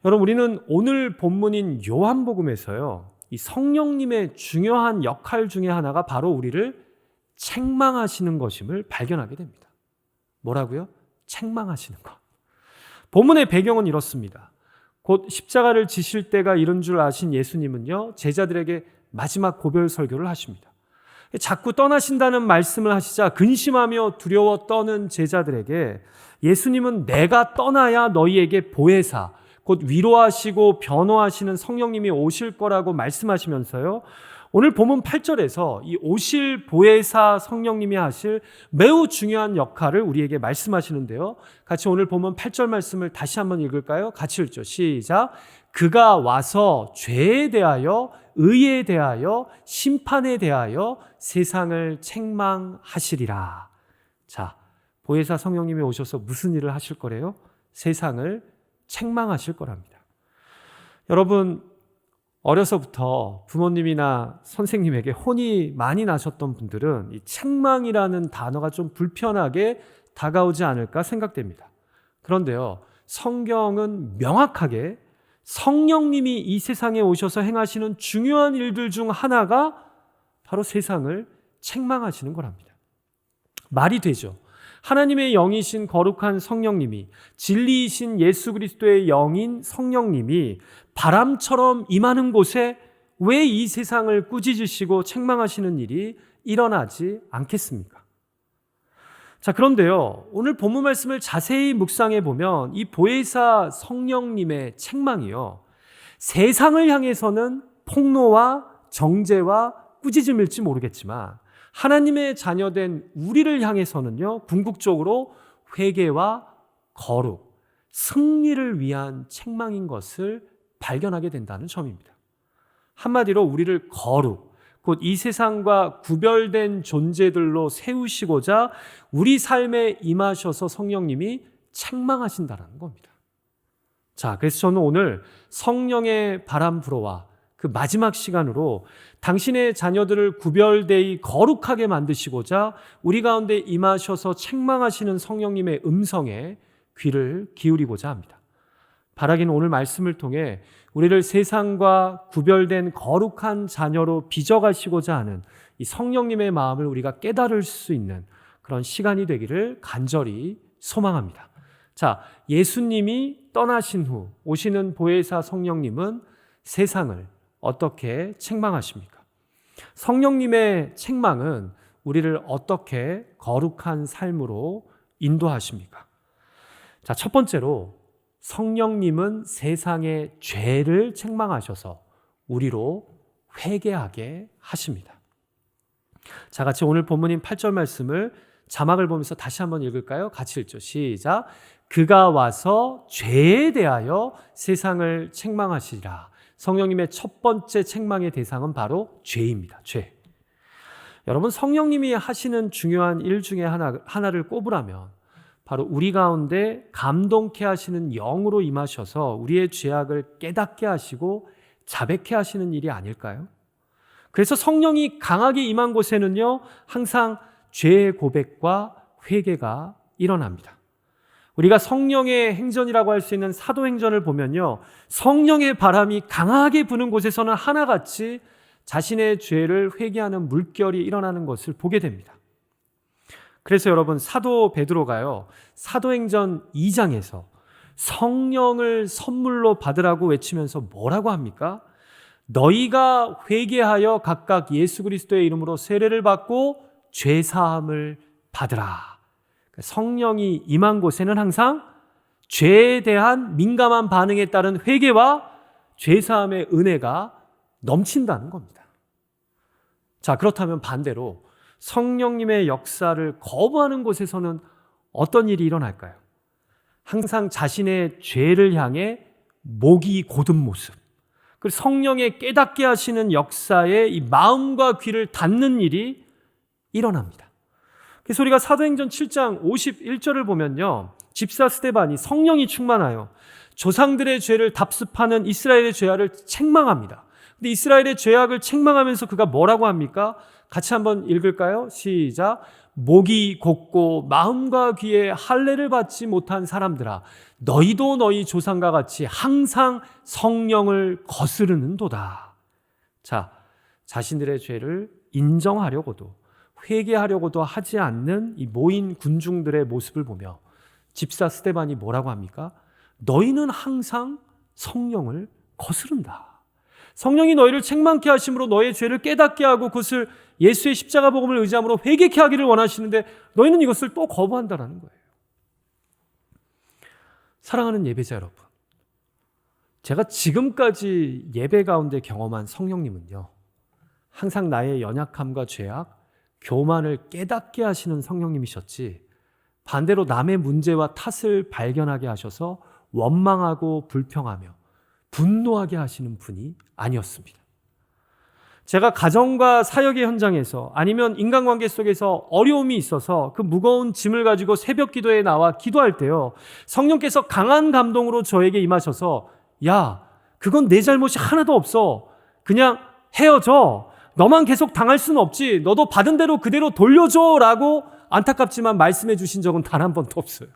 여러분, 우리는 오늘 본문인 요한복음에서요, 이 성령님의 중요한 역할 중에 하나가 바로 우리를 책망하시는 것임을 발견하게 됩니다. 뭐라고요? 책망하시는 것. 본문의 배경은 이렇습니다. 곧 십자가를 지실 때가 이른 줄 아신 예수님은요, 제자들에게 마지막 고별 설교를 하십니다. 자꾸 떠나신다는 말씀을 하시자 근심하며 두려워 떠는 제자들에게 예수님은 내가 떠나야 너희에게 보혜사, 곧 위로하시고 변호하시는 성령님이 오실 거라고 말씀하시면서요, 오늘 본문 8절에서 이 오실 보혜사 성령님이 하실 매우 중요한 역할을 우리에게 말씀하시는데요. 같이 오늘 본문 8절 말씀을 다시 한번 읽을까요? 같이 읽죠. 시작. 그가 와서 죄에 대하여, 의에 대하여, 심판에 대하여 세상을 책망하시리라. 자, 보혜사 성령님이 오셔서 무슨 일을 하실 거래요? 세상을 책망하실 거랍니다. 여러분, 어려서부터 부모님이나 선생님에게 혼이 많이 나셨던 분들은 이 책망이라는 단어가 좀 불편하게 다가오지 않을까 생각됩니다. 그런데요, 성경은 명확하게 성령님이 이 세상에 오셔서 행하시는 중요한 일들 중 하나가 바로 세상을 책망하시는 거랍니다. 말이 되죠. 하나님의 영이신 거룩한 성령님이, 진리이신 예수 그리스도의 영인 성령님이 바람처럼 임하는 곳에 왜 이 세상을 꾸짖으시고 책망하시는 일이 일어나지 않겠습니까? 자, 그런데요, 오늘 본문 말씀을 자세히 묵상해 보면 이 보혜사 성령님의 책망이요, 세상을 향해서는 폭로와 정죄와 꾸짖음일지 모르겠지만 하나님의 자녀된 우리를 향해서는요, 궁극적으로 회개와 거룩, 승리를 위한 책망인 것을 발견하게 된다는 점입니다. 한마디로 우리를 거룩, 곧 이 세상과 구별된 존재들로 세우시고자 우리 삶에 임하셔서 성령님이 책망하신다는 겁니다. 자, 그래서 저는 오늘 성령의 바람 불어와 그 마지막 시간으로 당신의 자녀들을 구별되이 거룩하게 만드시고자 우리 가운데 임하셔서 책망하시는 성령님의 음성에 귀를 기울이고자 합니다. 바라기는 오늘 말씀을 통해 우리를 세상과 구별된 거룩한 자녀로 빚어가시고자 하는 이 성령님의 마음을 우리가 깨달을 수 있는 그런 시간이 되기를 간절히 소망합니다. 자, 예수님이 떠나신 후 오시는 보혜사 성령님은 세상을 어떻게 책망하십니까? 성령님의 책망은 우리를 어떻게 거룩한 삶으로 인도하십니까? 자, 첫 번째로 성령님은 세상의 죄를 책망하셔서 우리로 회개하게 하십니다. 자, 같이 오늘 본문인 8절 말씀을 자막을 보면서 다시 한번 읽을까요? 같이 읽죠. 시작. 그가 와서 죄에 대하여 세상을 책망하시리라. 성령님의 첫 번째 책망의 대상은 바로 죄입니다. 죄. 여러분, 성령님이 하시는 중요한 일 중에 하나를 꼽으라면 바로 우리 가운데 감동케 하시는 영으로 임하셔서 우리의 죄악을 깨닫게 하시고 자백케 하시는 일이 아닐까요? 그래서 성령이 강하게 임한 곳에는요, 항상 죄의 고백과 회개가 일어납니다. 우리가 성령의 행전이라고 할 수 있는 사도행전을 보면요, 성령의 바람이 강하게 부는 곳에서는 하나같이 자신의 죄를 회개하는 물결이 일어나는 것을 보게 됩니다. 그래서 여러분, 사도 베드로가요, 사도행전 2장에서 성령을 선물로 받으라고 외치면서 뭐라고 합니까? 너희가 회개하여 각각 예수 그리스도의 이름으로 세례를 받고 죄사함을 받으라. 성령이 임한 곳에는 항상 죄에 대한 민감한 반응에 따른 회개와 죄사함의 은혜가 넘친다는 겁니다. 자, 그렇다면 반대로 성령님의 역사를 거부하는 곳에서는 어떤 일이 일어날까요? 항상 자신의 죄를 향해 목이 곧은 모습, 그리고 성령의 깨닫게 하시는 역사에 이 마음과 귀를 닫는 일이 일어납니다. 그래서 우리가 사도행전 7장 51절을 보면요, 집사 스데반이 성령이 충만하여 조상들의 죄를 답습하는 이스라엘의 죄악을 책망합니다. 근데 이스라엘의 죄악을 책망하면서 그가 뭐라고 합니까? 같이 한번 읽을까요? 시작. 목이 곧고 마음과 귀에 할례를 받지 못한 사람들아, 너희도 너희 조상과 같이 항상 성령을 거스르는도다. 자, 자신들의 죄를 인정하려고도 회개하려고도 하지 않는 이 모인 군중들의 모습을 보며 집사 스데반이 뭐라고 합니까? 너희는 항상 성령을 거스른다. 성령이 너희를 책망케 하심으로 너희의 죄를 깨닫게 하고 그것을 예수의 십자가 복음을 의지함으로 회개케 하기를 원하시는데 너희는 이것을 또 거부한다라는 거예요. 사랑하는 예배자 여러분, 제가 지금까지 예배 가운데 경험한 성령님은요, 항상 나의 연약함과 죄악, 교만을 깨닫게 하시는 성령님이셨지, 반대로 남의 문제와 탓을 발견하게 하셔서 원망하고 불평하며 분노하게 하시는 분이 아니었습니다. 제가 가정과 사역의 현장에서 아니면 인간관계 속에서 어려움이 있어서 그 무거운 짐을 가지고 새벽 기도에 나와 기도할 때요, 성령께서 강한 감동으로 저에게 임하셔서 야, 그건 내 잘못이 하나도 없어. 그냥 헤어져. 너만 계속 당할 수는 없지. 너도 받은 대로 그대로 돌려줘 라고 안타깝지만 말씀해 주신 적은 단 한 번도 없어요.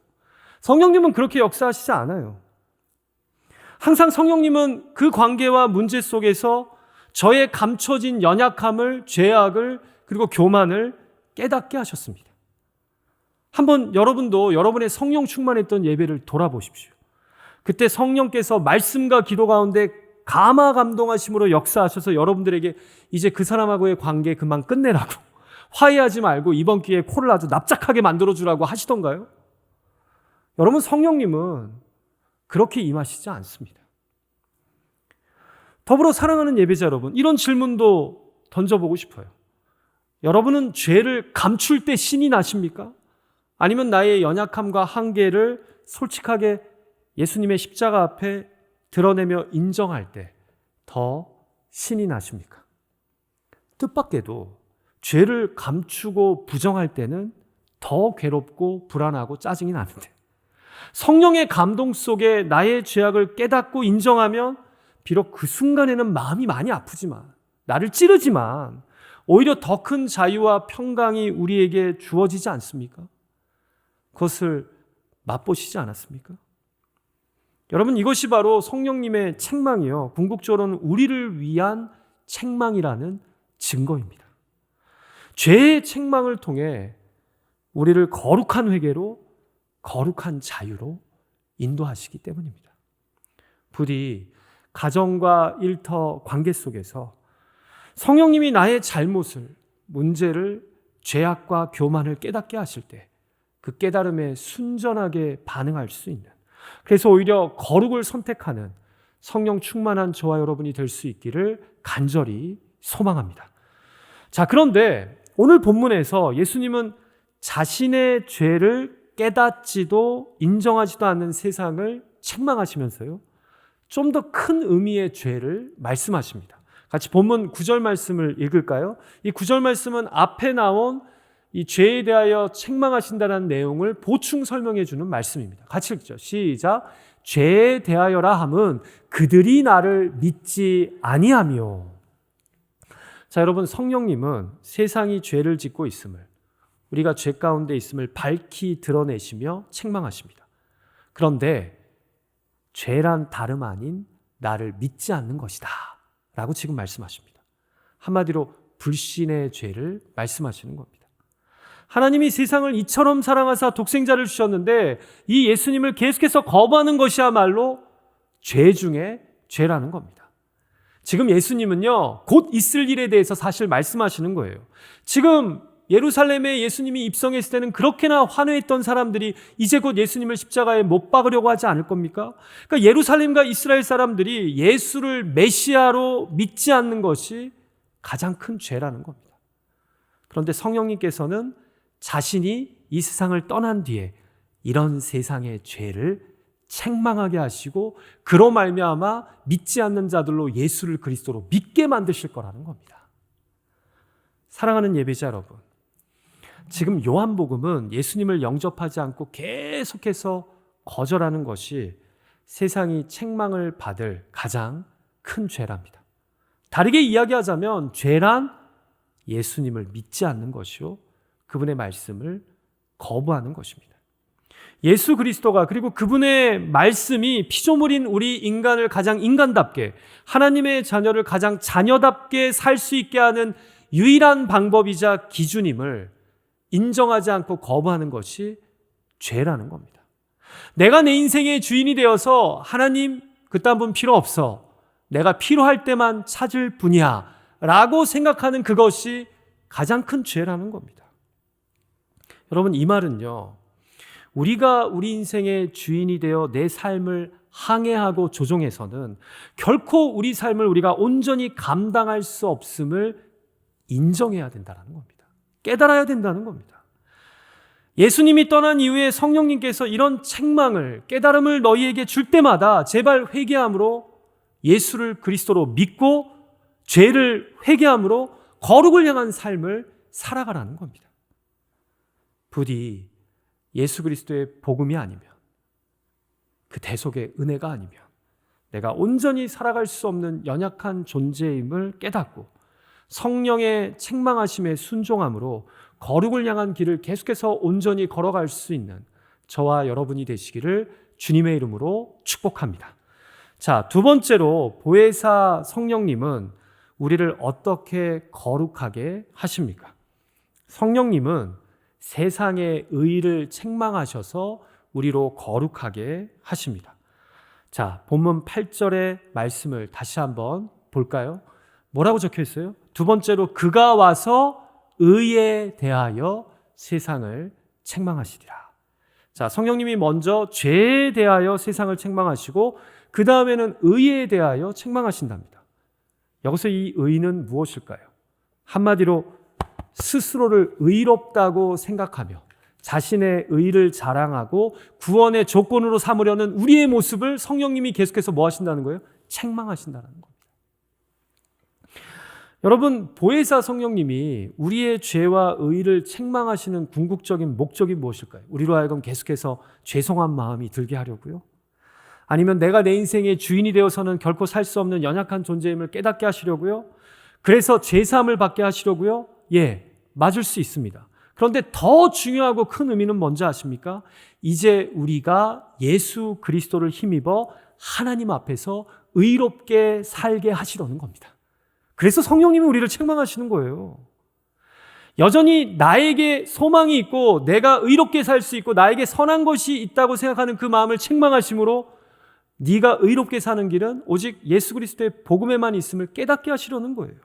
성령님은 그렇게 역사하시지 않아요. 항상 성령님은 그 관계와 문제 속에서 저의 감춰진 연약함을, 죄악을, 그리고 교만을 깨닫게 하셨습니다. 한번 여러분도 여러분의 성령 충만했던 예배를 돌아보십시오. 그때 성령께서 말씀과 기도 가운데 감화 감동하심으로 역사하셔서 여러분들에게 이제 그 사람하고의 관계 그만 끝내라고, 화해하지 말고 이번 기회에 코를 아주 납작하게 만들어주라고 하시던가요? 여러분, 성령님은 그렇게 임하시지 않습니다. 더불어 사랑하는 예배자 여러분, 이런 질문도 던져보고 싶어요. 여러분은 죄를 감출 때 신이 나십니까? 아니면 나의 연약함과 한계를 솔직하게 예수님의 십자가 앞에 드러내며 인정할 때 더 신이 나십니까? 뜻밖에도 죄를 감추고 부정할 때는 더 괴롭고 불안하고 짜증이 나는데, 성령의 감동 속에 나의 죄악을 깨닫고 인정하면 비록 그 순간에는 마음이 많이 아프지만, 나를 찌르지만 오히려 더 큰 자유와 평강이 우리에게 주어지지 않습니까? 그것을 맛보시지 않았습니까? 여러분, 이것이 바로 성령님의 책망이요, 궁극적으로는 우리를 위한 책망이라는 증거입니다. 죄의 책망을 통해 우리를 거룩한 회개로, 거룩한 자유로 인도하시기 때문입니다. 부디 가정과 일터 관계 속에서 성령님이 나의 잘못을, 문제를, 죄악과 교만을 깨닫게 하실 때 그 깨달음에 순전하게 반응할 수 있는, 그래서 오히려 거룩을 선택하는 성령 충만한 저와 여러분이 될 수 있기를 간절히 소망합니다. 자, 그런데 오늘 본문에서 예수님은 자신의 죄를 깨닫지도 인정하지도 않는 세상을 책망하시면서요, 좀 더 큰 의미의 죄를 말씀하십니다. 같이 본문 9절 말씀을 읽을까요? 이 9절 말씀은 앞에 나온 이 죄에 대하여 책망하신다는 내용을 보충 설명해 주는 말씀입니다. 같이 읽죠. 시작. 죄에 대하여라 함은 그들이 나를 믿지 아니하며. 자, 여러분, 성령님은 세상이 죄를 짓고 있음을, 우리가 죄 가운데 있음을 밝히 드러내시며 책망하십니다. 그런데 죄란 다름 아닌 나를 믿지 않는 것이다 라고 지금 말씀하십니다. 한마디로 불신의 죄를 말씀하시는 겁니다. 하나님이 세상을 이처럼 사랑하사 독생자를 주셨는데 이 예수님을 계속해서 거부하는 것이야말로 죄 중에 죄라는 겁니다. 지금 예수님은요, 곧 있을 일에 대해서 사실 말씀하시는 거예요. 지금 예루살렘에 예수님이 입성했을 때는 그렇게나 환호했던 사람들이 이제 곧 예수님을 십자가에 못 박으려고 하지 않을 겁니까? 그러니까 예루살렘과 이스라엘 사람들이 예수를 메시아로 믿지 않는 것이 가장 큰 죄라는 겁니다. 그런데 성령님께서는 자신이 이 세상을 떠난 뒤에 이런 세상의 죄를 책망하게 하시고 그로 말미암아 믿지 않는 자들로 예수를 그리스도로 믿게 만드실 거라는 겁니다. 사랑하는 예배자 여러분, 지금 요한복음은 예수님을 영접하지 않고 계속해서 거절하는 것이 세상이 책망을 받을 가장 큰 죄랍니다. 다르게 이야기하자면 죄란 예수님을 믿지 않는 것이요, 그분의 말씀을 거부하는 것입니다. 예수 그리스도가, 그리고 그분의 말씀이 피조물인 우리 인간을 가장 인간답게, 하나님의 자녀를 가장 자녀답게 살 수 있게 하는 유일한 방법이자 기준임을 인정하지 않고 거부하는 것이 죄라는 겁니다. 내가 내 인생의 주인이 되어서 하나님 그딴 분 필요 없어, 내가 필요할 때만 찾을 분이야 라고 생각하는 그것이 가장 큰 죄라는 겁니다. 여러분, 이 말은요, 우리가 우리 인생의 주인이 되어 내 삶을 항해하고 조종해서는 결코 우리 삶을 우리가 온전히 감당할 수 없음을 인정해야 된다는 겁니다. 깨달아야 된다는 겁니다. 예수님이 떠난 이후에 성령님께서 이런 책망을, 깨달음을 너희에게 줄 때마다 제발 회개함으로, 예수를 그리스도로 믿고 죄를 회개함으로 거룩을 향한 삶을 살아가라는 겁니다. 부디 예수 그리스도의 복음이 아니면, 그 대속의 은혜가 아니면 내가 온전히 살아갈 수 없는 연약한 존재임을 깨닫고 성령의 책망하심에 순종함으로 거룩을 향한 길을 계속해서 온전히 걸어갈 수 있는 저와 여러분이 되시기를 주님의 이름으로 축복합니다. 자, 두 번째로 보혜사 성령님은 우리를 어떻게 거룩하게 하십니까? 성령님은 세상의 의를 책망하셔서 우리로 거룩하게 하십니다. 자, 본문 8절의 말씀을 다시 한번 볼까요? 뭐라고 적혀 있어요? 두 번째로 그가 와서 의에 대하여 세상을 책망하시리라. 자, 성령님이 먼저 죄에 대하여 세상을 책망하시고 그 다음에는 의에 대하여 책망하신답니다. 여기서 이 의는 무엇일까요? 한마디로 스스로를 의롭다고 생각하며 자신의 의를 자랑하고 구원의 조건으로 삼으려는 우리의 모습을 성령님이 계속해서 뭐 하신다는 거예요? 책망하신다는 겁니다. 여러분, 보혜사 성령님이 우리의 죄와 의를 책망하시는 궁극적인 목적이 무엇일까요? 우리로 하여금 계속해서 죄송한 마음이 들게 하려고요? 아니면 내가 내 인생의 주인이 되어서는 결코 살 수 없는 연약한 존재임을 깨닫게 하시려고요? 그래서 죄사함을 받게 하시려고요? 예, 맞을 수 있습니다. 그런데 더 중요하고 큰 의미는 뭔지 아십니까? 이제 우리가 예수 그리스도를 힘입어 하나님 앞에서 의롭게 살게 하시려는 겁니다. 그래서 성령님이 우리를 책망하시는 거예요. 여전히 나에게 소망이 있고 내가 의롭게 살 수 있고 나에게 선한 것이 있다고 생각하는 그 마음을 책망하심으로 네가 의롭게 사는 길은 오직 예수 그리스도의 복음에만 있음을 깨닫게 하시려는 거예요.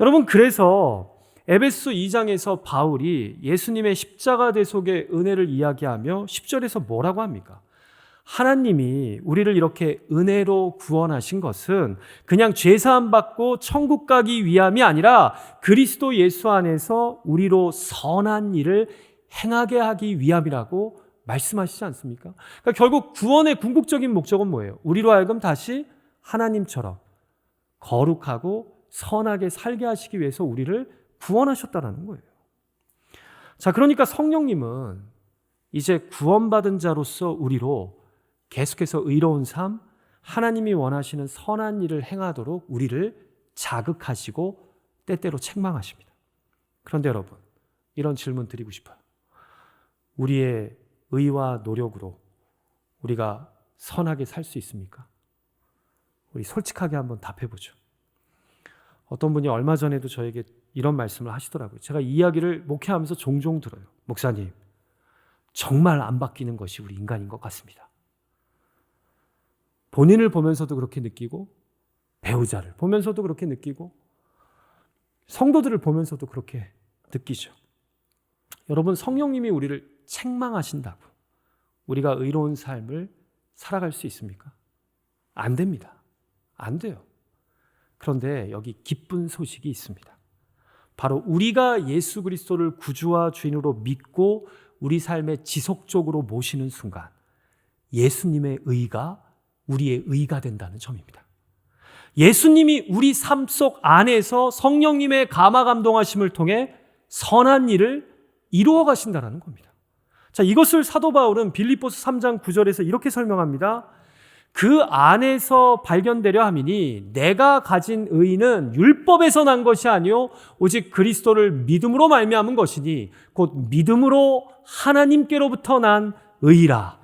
여러분, 그래서 에베소 2장에서 바울이 예수님의 십자가 대속의 은혜를 이야기하며 10절에서 뭐라고 합니까? 하나님이 우리를 이렇게 은혜로 구원하신 것은 그냥 죄사함 받고 천국 가기 위함이 아니라 그리스도 예수 안에서 우리로 선한 일을 행하게 하기 위함이라고 말씀하시지 않습니까? 그러니까 결국 구원의 궁극적인 목적은 뭐예요? 우리로 하여금 다시 하나님처럼 거룩하고 선하게 살게 하시기 위해서 우리를 구원하셨다는 거예요. 자, 그러니까 성령님은 이제 구원받은 자로서 우리로 계속해서 의로운 삶, 하나님이 원하시는 선한 일을 행하도록 우리를 자극하시고 때때로 책망하십니다. 그런데 여러분, 이런 질문 드리고 싶어요. 우리의 의와 노력으로 우리가 선하게 살 수 있습니까? 우리 솔직하게 한번 답해보죠. 어떤 분이 얼마 전에도 저에게 이런 말씀을 하시더라고요. 제가 이 이야기를 목회하면서 종종 들어요. 목사님, 정말 안 바뀌는 것이 우리 인간인 것 같습니다. 본인을 보면서도 그렇게 느끼고, 배우자를 보면서도 그렇게 느끼고, 성도들을 보면서도 그렇게 느끼죠. 여러분, 성령님이 우리를 책망하신다고 우리가 의로운 삶을 살아갈 수 있습니까? 안 됩니다. 안 돼요. 그런데 여기 기쁜 소식이 있습니다. 바로 우리가 예수 그리스도를 구주와 주인으로 믿고 우리 삶에 지속적으로 모시는 순간 예수님의 의가 우리의 의가 된다는 점입니다. 예수님이 우리 삶 속 안에서 성령님의 감화 감동하심을 통해 선한 일을 이루어 가신다는 겁니다. 자, 이것을 사도 바울은 빌립보서 3장 9절에서 이렇게 설명합니다. 그 안에서 발견되려 함이니 내가 가진 의는 율법에서 난 것이 아니요 오직 그리스도를 믿음으로 말미암은 것이니 곧 믿음으로 하나님께로부터 난 의라.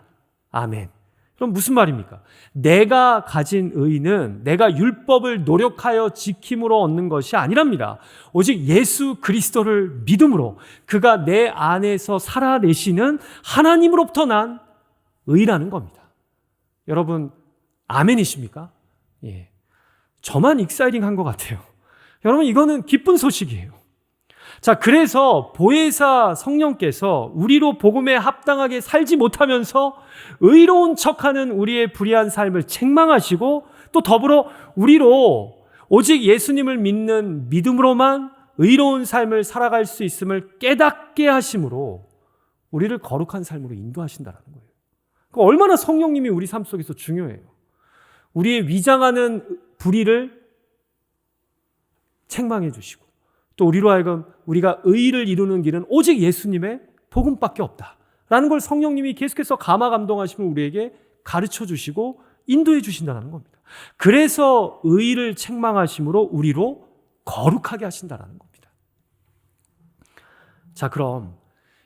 아멘. 그럼 무슨 말입니까? 내가 가진 의는 내가 율법을 노력하여 지킴으로 얻는 것이 아니랍니다. 오직 예수 그리스도를 믿음으로 그가 내 안에서 살아내시는 하나님으로부터 난 의라는 겁니다. 여러분 아멘이십니까? 예. 저만 익사이딩한 것 같아요. 여러분 이거는 기쁜 소식이에요. 자, 그래서 보혜사 성령께서 우리로 복음에 합당하게 살지 못하면서 의로운 척하는 우리의 불의한 삶을 책망하시고 또 더불어 우리로 오직 예수님을 믿는 믿음으로만 의로운 삶을 살아갈 수 있음을 깨닫게 하심으로 우리를 거룩한 삶으로 인도하신다는 거예요. 얼마나 성령님이 우리 삶 속에서 중요해요. 우리의 위장하는 불의를 책망해 주시고 또 우리로 하여금 우리가 의를 이루는 길은 오직 예수님의 복음밖에 없다라는 걸 성령님이 계속해서 감화 감동하시면 우리에게 가르쳐 주시고 인도해 주신다는 겁니다. 그래서 의를 책망하심으로 우리로 거룩하게 하신다는 겁니다. 자, 그럼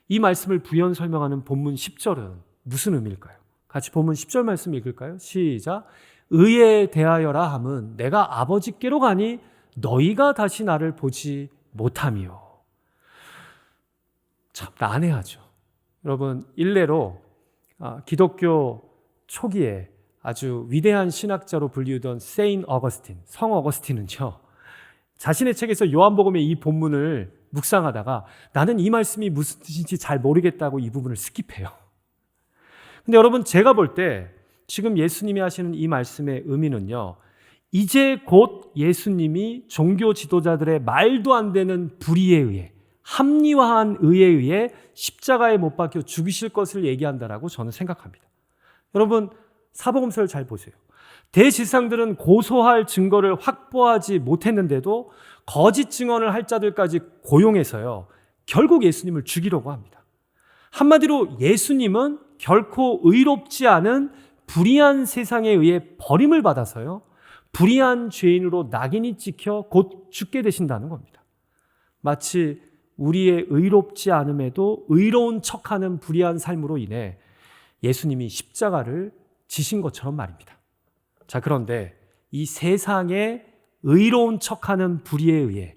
이 말씀을 부연 설명하는 본문 10절은 무슨 의미일까요? 같이 본문 10절 말씀 읽을까요? 시작. 의에 대하여라 함은 내가 아버지께로 가니 너희가 다시 나를 보지 못함이요. 참 난해하죠. 여러분 일례로 기독교 초기에 아주 위대한 신학자로 불리우던 세인 어거스틴, 성 어거스틴은요. 자신의 책에서 요한복음의 이 본문을 묵상하다가 나는 이 말씀이 무슨 뜻인지 잘 모르겠다고 이 부분을 스킵해요. 근데 여러분 제가 볼 때 지금 예수님이 하시는 이 말씀의 의미는요. 이제 곧 예수님이 종교 지도자들의 말도 안 되는 불의에 의해 합리화한 의에 의해 십자가에 못 박혀 죽으실 것을 얘기한다라고 저는 생각합니다. 여러분 사복음서를 잘 보세요. 대지상들은 고소할 증거를 확보하지 못했는데도 거짓 증언을 할 자들까지 고용해서요. 결국 예수님을 죽이려고 합니다. 한마디로 예수님은 결코 의롭지 않은 불의한 세상에 의해 버림을 받아서요. 불의한 죄인으로 낙인이 찍혀 곧 죽게 되신다는 겁니다. 마치 우리의 의롭지 않음에도 의로운 척하는 불의한 삶으로 인해 예수님이 십자가를 지신 것처럼 말입니다. 자, 그런데 이 세상에 의로운 척하는 불의에 의해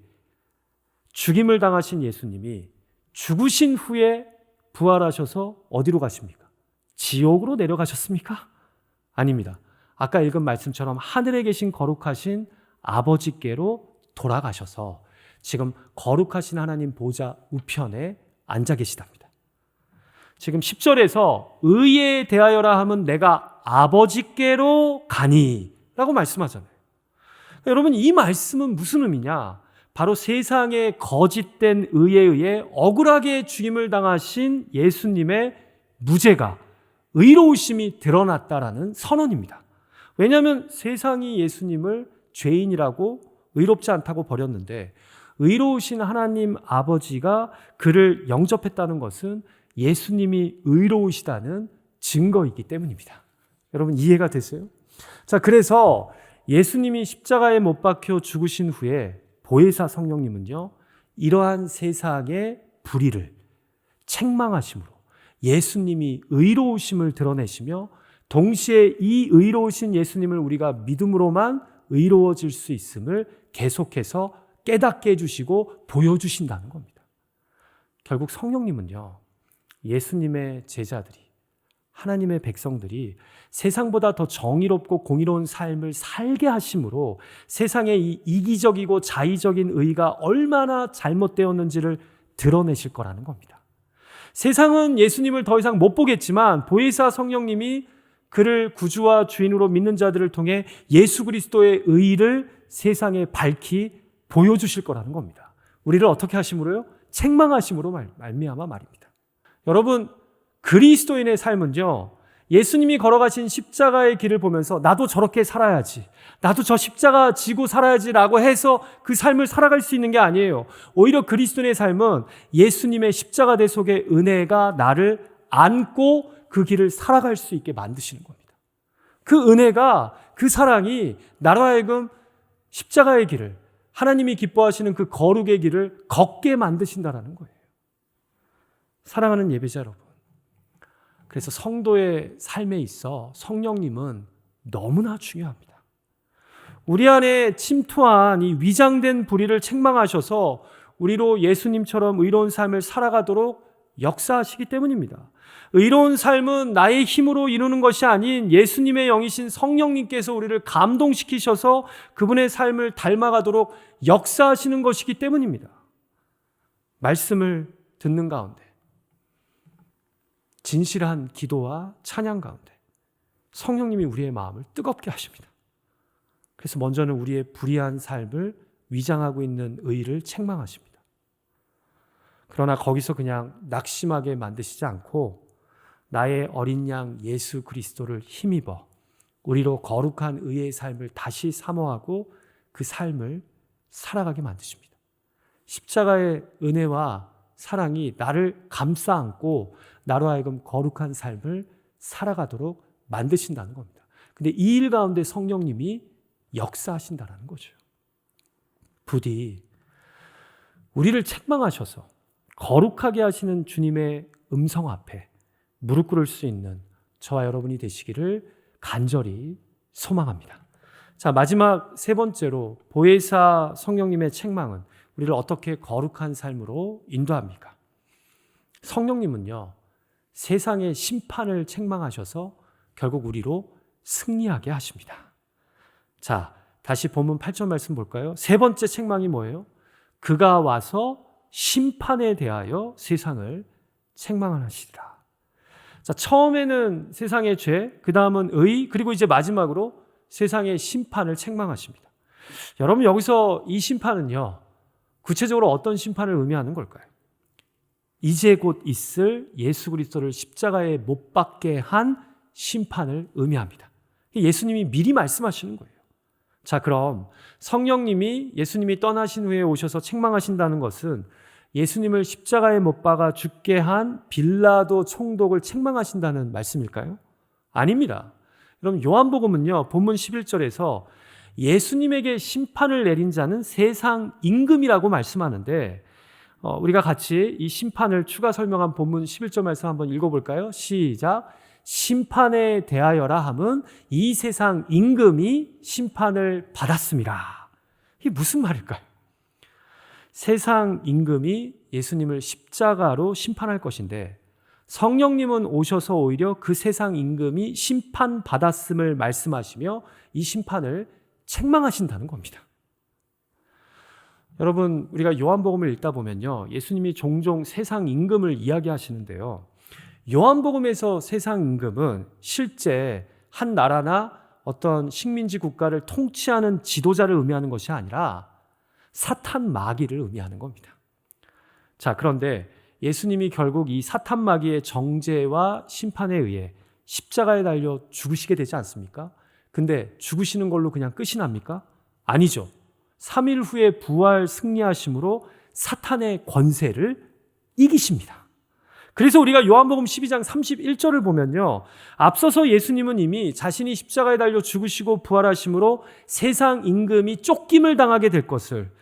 죽임을 당하신 예수님이 죽으신 후에 부활하셔서 어디로 가십니까? 지옥으로 내려가셨습니까? 아닙니다. 아까 읽은 말씀처럼 하늘에 계신 거룩하신 아버지께로 돌아가셔서 지금 거룩하신 하나님 보좌 우편에 앉아 계시답니다. 지금 10절에서 의에 대하여라 하면 내가 아버지께로 가니 라고 말씀하잖아요. 여러분 이 말씀은 무슨 의미냐? 바로 세상의 거짓된 의에 의해 억울하게 죽임을 당하신 예수님의 무죄가 의로우심이 드러났다라는 선언입니다. 왜냐하면 세상이 예수님을 죄인이라고 의롭지 않다고 버렸는데 의로우신 하나님 아버지가 그를 영접했다는 것은 예수님이 의로우시다는 증거이기 때문입니다. 여러분 이해가 되세요? 자, 그래서 예수님이 십자가에 못 박혀 죽으신 후에 보혜사 성령님은요, 이러한 세상의 불의를 책망하심으로 예수님이 의로우심을 드러내시며 동시에 이 의로우신 예수님을 우리가 믿음으로만 의로워질 수 있음을 계속해서 깨닫게 해주시고 보여주신다는 겁니다. 결국 성령님은요, 예수님의 제자들이, 하나님의 백성들이 세상보다 더 정의롭고 공의로운 삶을 살게 하심으로 세상의 이 이기적이고 자의적인 의가 얼마나 잘못되었는지를 드러내실 거라는 겁니다. 세상은 예수님을 더 이상 못 보겠지만 보혜사 성령님이 그를 구주와 주인으로 믿는 자들을 통해 예수 그리스도의 의를 세상에 밝히 보여주실 거라는 겁니다. 우리를 어떻게 하심으로요? 책망하심으로 말미암아 말입니다. 여러분, 그리스도인의 삶은요, 예수님이 걸어가신 십자가의 길을 보면서 나도 저렇게 살아야지, 나도 저 십자가 지고 살아야지라고 해서 그 삶을 살아갈 수 있는 게 아니에요. 오히려 그리스도인의 삶은 예수님의 십자가 대속의 은혜가 나를 안고 그 길을 살아갈 수 있게 만드시는 겁니다. 그 은혜가, 그 사랑이 나로 하여금 십자가의 길을, 하나님이 기뻐하시는 그 거룩의 길을 걷게 만드신다라는 거예요. 사랑하는 예배자 여러분, 그래서 성도의 삶에 있어 성령님은 너무나 중요합니다. 우리 안에 침투한 이 위장된 불의를 책망하셔서 우리로 예수님처럼 의로운 삶을 살아가도록 역사하시기 때문입니다. 의로운 삶은 나의 힘으로 이루는 것이 아닌 예수님의 영이신 성령님께서 우리를 감동시키셔서 그분의 삶을 닮아가도록 역사하시는 것이기 때문입니다. 말씀을 듣는 가운데, 진실한 기도와 찬양 가운데 성령님이 우리의 마음을 뜨겁게 하십니다. 그래서 먼저는 우리의 불의한 삶을 위장하고 있는 의를 책망하십니다. 그러나 거기서 그냥 낙심하게 만드시지 않고 나의 어린 양 예수 그리스도를 힘입어 우리로 거룩한 의의 삶을 다시 사모하고 그 삶을 살아가게 만드십니다. 십자가의 은혜와 사랑이 나를 감싸 안고 나로 하여금 거룩한 삶을 살아가도록 만드신다는 겁니다. 근데 이 일 가운데 성령님이 역사하신다는 거죠. 부디 우리를 책망하셔서 거룩하게 하시는 주님의 음성 앞에 무릎 꿇을 수 있는 저와 여러분이 되시기를 간절히 소망합니다. 자, 마지막 세 번째로 보혜사 성령님의 책망은 우리를 어떻게 거룩한 삶으로 인도합니까? 성령님은요, 세상의 심판을 책망하셔서 결국 우리로 승리하게 하십니다. 자, 다시 본문 8절 말씀 볼까요? 세 번째 책망이 뭐예요? 그가 와서 심판에 대하여 세상을 책망하시리라. 자, 처음에는 세상의 죄, 그 다음은 의, 그리고 이제 마지막으로 세상의 심판을 책망하십니다. 여러분, 여기서 이 심판은요, 구체적으로 어떤 심판을 의미하는 걸까요? 이제 곧 있을 예수 그리스도를 십자가에 못 박게 한 심판을 의미합니다. 예수님이 미리 말씀하시는 거예요. 자, 그럼 성령님이 예수님이 떠나신 후에 오셔서 책망하신다는 것은 예수님을 십자가에 못 박아 죽게 한 빌라도 총독을 책망하신다는 말씀일까요? 아닙니다. 그럼 요한복음은요, 본문 11절에서 예수님에게 심판을 내린 자는 세상 임금이라고 말씀하는데, 우리가 같이 이 심판을 추가 설명한 본문 11절 말씀 한번 읽어볼까요? 시작. 심판에 대하여라 함은 이 세상 임금이 심판을 받았습니다. 이게 무슨 말일까요? 세상 임금이 예수님을 십자가로 심판할 것인데 성령님은 오셔서 오히려 그 세상 임금이 심판받았음을 말씀하시며 이 심판을 책망하신다는 겁니다. 여러분, 우리가 요한복음을 읽다 보면요, 예수님이 종종 세상 임금을 이야기하시는데요, 요한복음에서 세상 임금은 실제 한 나라나 어떤 식민지 국가를 통치하는 지도자를 의미하는 것이 아니라 사탄 마귀를 의미하는 겁니다. 자, 그런데 예수님이 결국 이 사탄 마귀의 정죄와 심판에 의해 십자가에 달려 죽으시게 되지 않습니까? 근데 죽으시는 걸로 그냥 끝이 납니까? 아니죠. 3일 후에 부활 승리하심으로 사탄의 권세를 이기십니다. 그래서 우리가 요한복음 12장 31절을 보면요, 앞서서 예수님은 이미 자신이 십자가에 달려 죽으시고 부활하심으로 세상 임금이 쫓김을 당하게 될 것을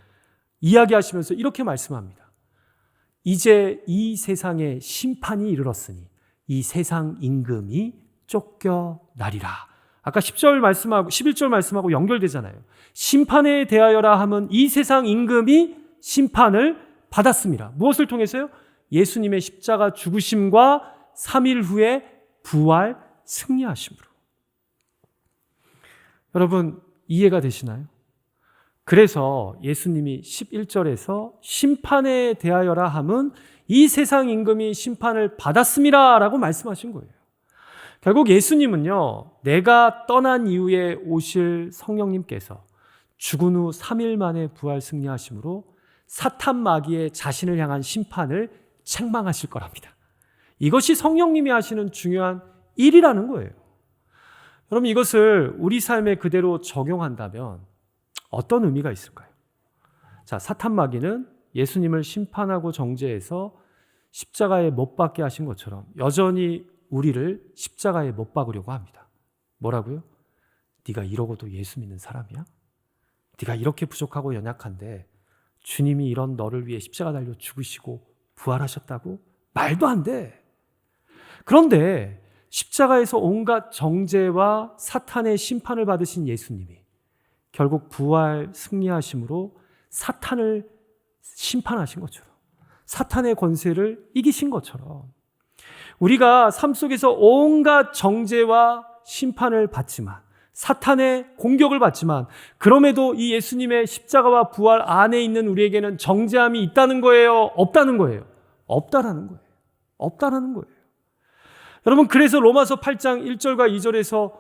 이야기하시면서 이렇게 말씀합니다. 이제 이 세상에 심판이 이르렀으니 이 세상 임금이 쫓겨나리라. 아까 10절 말씀하고 11절 말씀하고 연결되잖아요. 심판에 대하여라 함은 이 세상 임금이 심판을 받았습니다. 무엇을 통해서요? 예수님의 십자가 죽으심과 3일 후에 부활 승리하심으로. 여러분, 이해가 되시나요? 그래서 예수님이 11절에서 심판에 대하여라 함은 이 세상 임금이 심판을 받았습니다 라고 말씀하신 거예요. 결국 예수님은요, 내가 떠난 이후에 오실 성령님께서 죽은 후 3일 만에 부활 승리하심으로 사탄 마귀의 자신을 향한 심판을 책망하실 거랍니다. 이것이 성령님이 하시는 중요한 일이라는 거예요. 여러분, 이것을 우리 삶에 그대로 적용한다면 어떤 의미가 있을까요? 자, 사탄 마귀는 예수님을 심판하고 정죄해서 십자가에 못 박게 하신 것처럼 여전히 우리를 십자가에 못 박으려고 합니다. 뭐라고요? 네가 이러고도 예수 믿는 사람이야? 네가 이렇게 부족하고 연약한데 주님이 이런 너를 위해 십자가 달려 죽으시고 부활하셨다고? 말도 안 돼. 그런데 십자가에서 온갖 정죄와 사탄의 심판을 받으신 예수님이 결국 부활 승리하심으로 사탄을 심판하신 것처럼, 사탄의 권세를 이기신 것처럼 우리가 삶 속에서 온갖 정죄와 심판을 받지만, 사탄의 공격을 받지만, 그럼에도 이 예수님의 십자가와 부활 안에 있는 우리에게는 정죄함이 있다는 거예요? 없다는 거예요? 없다라는 거예요. 없다라는 거예요. 여러분, 그래서 로마서 8장 1절과 2절에서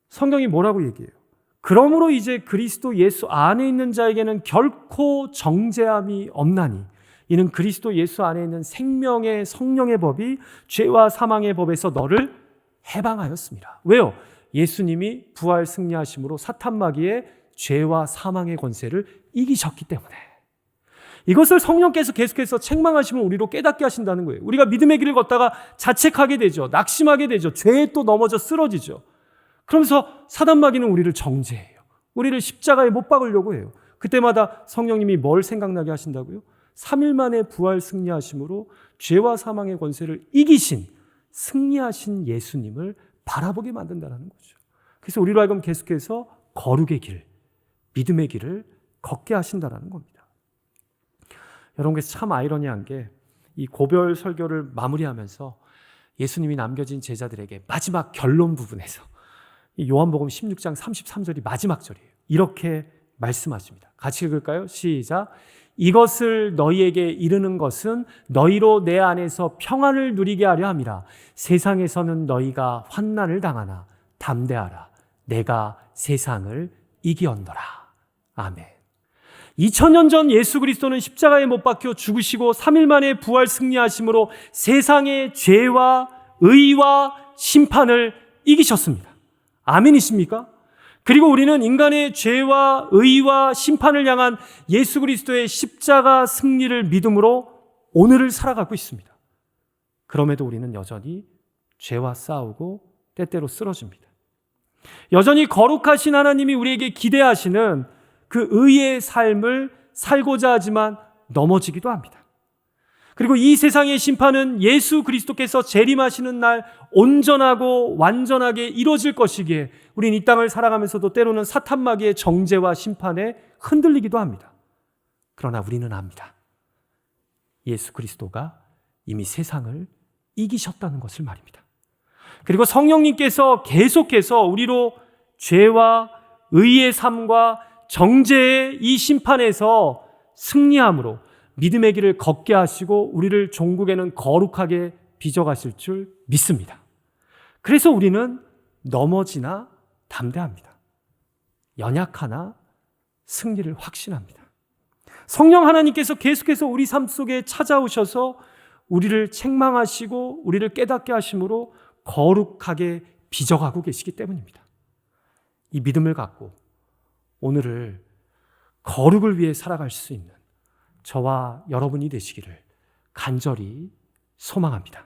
성경이 뭐라고 얘기해요? 그러므로 이제 그리스도 예수 안에 있는 자에게는 결코 정죄함이 없나니 이는 그리스도 예수 안에 있는 생명의 성령의 법이 죄와 사망의 법에서 너를 해방하였습니다. 왜요? 예수님이 부활 승리하심으로 사탄 마귀의 죄와 사망의 권세를 이기셨기 때문에. 이것을 성령께서 계속해서 책망하시면 우리로 깨닫게 하신다는 거예요. 우리가 믿음의 길을 걷다가 자책하게 되죠. 낙심하게 되죠. 죄에 또 넘어져 쓰러지죠. 그러면서 사단 마귀는 우리를 정죄해요. 우리를 십자가에 못 박으려고 해요. 그때마다 성령님이 뭘 생각나게 하신다고요? 3일 만에 부활 승리하심으로 죄와 사망의 권세를 이기신, 승리하신 예수님을 바라보게 만든다는 거죠. 그래서 우리로 하여금 계속해서 거룩의 길, 믿음의 길을 걷게 하신다는 겁니다. 여러분, 그래서 참 아이러니한 게 이 고별 설교를 마무리하면서 예수님이 남겨진 제자들에게 마지막 결론 부분에서 이 요한복음 16장 33절이 마지막 절이에요. 이렇게 말씀하십니다. 같이 읽을까요? 시작. 이것을 너희에게 이르는 것은 너희로 내 안에서 평안을 누리게 하려 함이라. 세상에서는 너희가 환난을 당하나 담대하라. 내가 세상을 이기었노라. 아멘. 2000년 전 예수 그리스도는 십자가에 못 박혀 죽으시고 3일 만에 부활 승리하심으로 세상의 죄와 의와 심판을 이기셨습니다. 아멘이십니까? 그리고 우리는 인간의 죄와 의와 심판을 향한 예수 그리스도의 십자가 승리를 믿음으로 오늘을 살아가고 있습니다. 그럼에도 우리는 여전히 죄와 싸우고 때때로 쓰러집니다. 여전히 거룩하신 하나님이 우리에게 기대하시는 그 의의 삶을 살고자 하지만 넘어지기도 합니다. 그리고 이 세상의 심판은 예수 그리스도께서 재림하시는 날 온전하고 완전하게 이루어질 것이기에 우린 이 땅을 살아가면서도 때로는 사탄 마귀의 정죄와 심판에 흔들리기도 합니다. 그러나 우리는 압니다. 예수 그리스도가 이미 세상을 이기셨다는 것을 말입니다. 그리고 성령님께서 계속해서 우리로 죄와 의의 삶과 정죄의 이 심판에서 승리함으로 믿음의 길을 걷게 하시고 우리를 종국에는 거룩하게 빚어가실 줄 믿습니다. 그래서 우리는 넘어지나 담대합니다. 연약하나 승리를 확신합니다. 성령 하나님께서 계속해서 우리 삶 속에 찾아오셔서 우리를 책망하시고 우리를 깨닫게 하심으로 거룩하게 빚어가고 계시기 때문입니다. 이 믿음을 갖고 오늘을 거룩을 위해 살아갈 수 있는 저와 여러분이 되시기를 간절히 소망합니다.